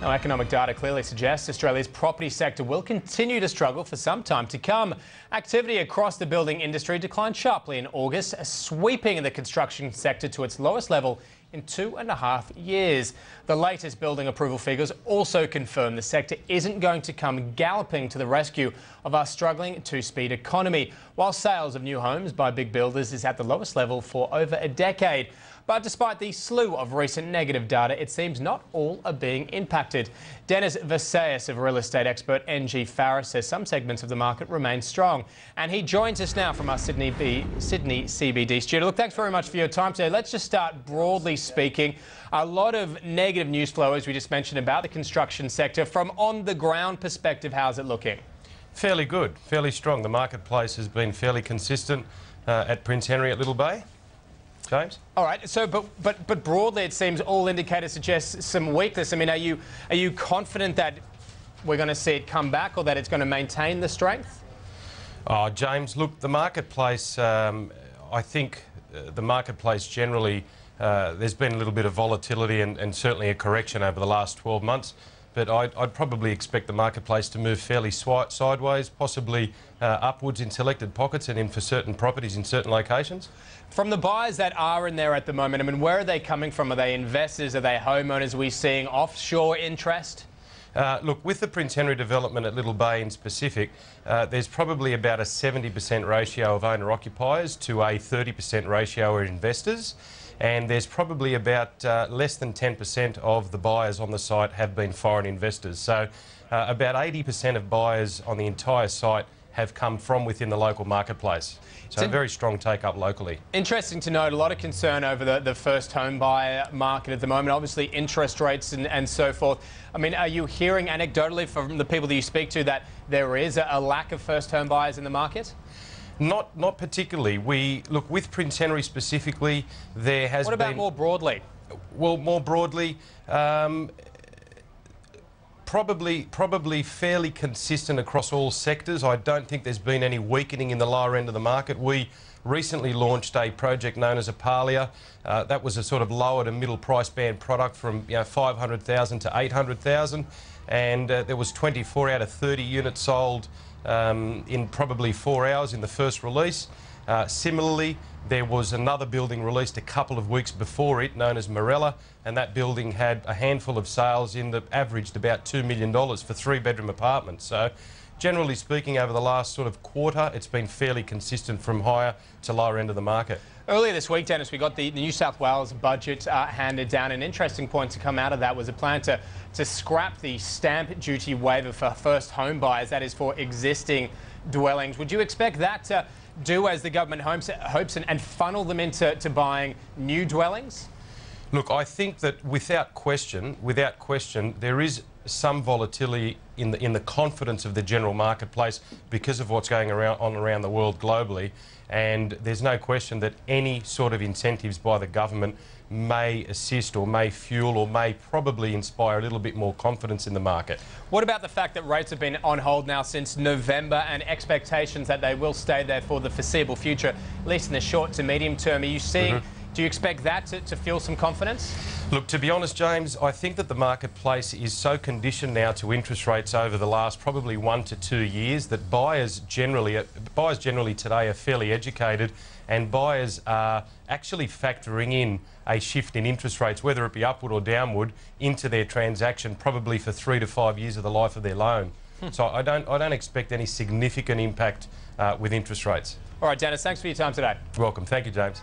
Now, economic data clearly suggests Australia's property sector will continue to struggle for some time to come. Activity across the building industry declined sharply in August, sweeping the construction sector to its lowest level in 2.5 years. The latest building approval figures also confirm the sector isn't going to come galloping to the rescue of our struggling two-speed economy, while sales of new homes by big builders is at the lowest level for over a decade. But despite the slew of recent negative data, it seems not all are being impacted. Dennis Versaius of real estate expert NGFarah says some segments of the market remain strong. And he joins us now from our Sydney CBD studio. Look, thanks very much for your time today. Let's just start broadly speaking. A lot of negative news flow, as we just mentioned, about the construction sector. From on-the-ground perspective, how's it looking? Fairly good, fairly strong. The marketplace has been fairly consistent at Prince Henry at Little Bay. James? All right. So, but broadly, it seems all indicators suggest some weakness. I mean, are you confident that we're going to see it come back, or that it's going to maintain the strength? Oh, James, look, the marketplace. I think the marketplace generally. There's been a little bit of volatility and certainly a correction over the last 12 months. But I'd probably expect the marketplace to move fairly sideways, possibly upwards in selected pockets and in for certain properties in certain locations. From the buyers that are in there at the moment, I mean, where are they coming from? Are they investors? Are they homeowners? Are we seeing offshore interest? Look, with the Prince Henry development at Little Bay in specific, there's probably about a 70% ratio of owner-occupiers to a 30% ratio of investors. And there's probably about less than 10% of the buyers on the site have been foreign investors. So about 80% of buyers on the entire site have come from within the local marketplace. So a very strong take-up locally. Interesting to note, a lot of concern over the first home buyer market at the moment, obviously interest rates and so forth. I mean, are you hearing anecdotally from the people that you speak to that there is a lack of first home buyers in the market? Not particularly. Look, with Prince Henry specifically, there has been... What about more broadly? Well, more broadly, probably fairly consistent across all sectors. I don't think there's been any weakening in the lower end of the market. We recently launched a project known as Apalia. That was a sort of lower to middle price band product from 500,000 to 800,000, and there was 24 out of 30 units sold in probably 4 hours in the first release. Similarly, there was another building released a couple of weeks before it, known as Morella, and that building had a handful of sales in that averaged about $2 million for 3-bedroom apartments. So, generally speaking, over the last sort of quarter, it's been fairly consistent from higher to lower end of the market. Earlier this week, Dennis, we got the New South Wales budget handed down. An interesting point to come out of that was a plan to scrap the stamp duty waiver for first home buyers, that is for existing dwellings. Would you expect that to do as the government hopes and funnel them into buying new dwellings? Look, I think that without question, there is some volatility in the confidence of the general marketplace because of what's going on around the world globally, and there's no question that any sort of incentives by the government may assist or may fuel or may probably inspire a little bit more confidence in the market. What about the fact that rates have been on hold now since November and expectations that they will stay there for the foreseeable future, at least in the short to medium term? Are you seeing, do you expect that to fuel some confidence? Look, to be honest, James, I think that the marketplace is so conditioned now to interest rates over the last probably 1 to 2 years that buyers generally today are fairly educated, and buyers are actually factoring in a shift in interest rates, whether it be upward or downward, into their transaction, probably for 3 to 5 years of the life of their loan. So I don't expect any significant impact with interest rates. All right, Dennis, thanks for your time today. You're welcome. Thank you, James.